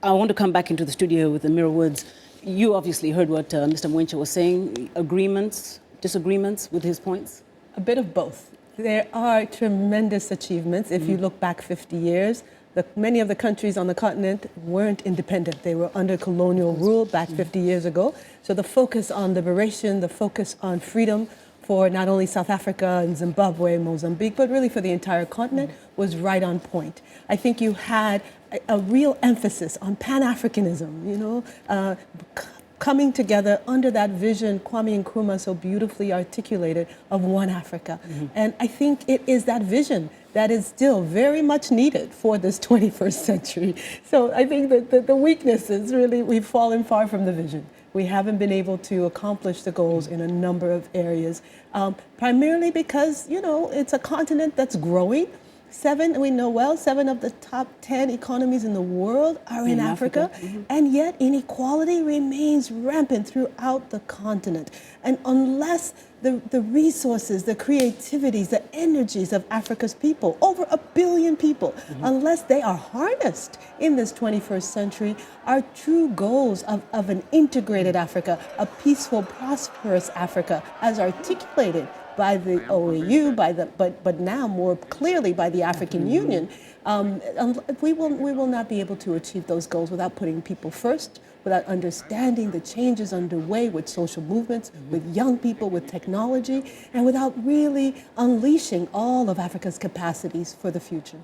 I want to come back into the studio with Emira Woods. You obviously heard what Mr. Mwakalyelye was saying. Agreements, disagreements with his points? A bit of both. There are tremendous achievements. If you look back 50 years, many of the countries on the continent weren't independent. They were under colonial rule back 50 years ago. So the focus on liberation, the focus on freedom for not only South Africa and Zimbabwe, Mozambique, but really for the entire continent was right on point. I think you had a real emphasis on Pan-Africanism, you know, coming together under that vision Kwame Nkrumah so beautifully articulated of one Africa. And I think it is that vision that is still very much needed for this 21st century. So I think that the weakness is really we've fallen far from the vision. We haven't been able to accomplish the goals in a number of areas, primarily because, you know, it's a continent that's growing. We know well, 7 of the top 10 economies in the world are in Africa. And yet inequality remains rampant throughout the continent. And unless the resources, the creativities, the energies of Africa's people, over 1 billion people, unless they are harnessed in this 21st century, our true goals of an integrated Africa, a peaceful, prosperous Africa, as articulated by the OAU, but now more clearly by the African Union, we will not be able to achieve those goals without putting people first, without understanding the changes underway with social movements, with young people, with technology, and without really unleashing all of Africa's capacities for the future.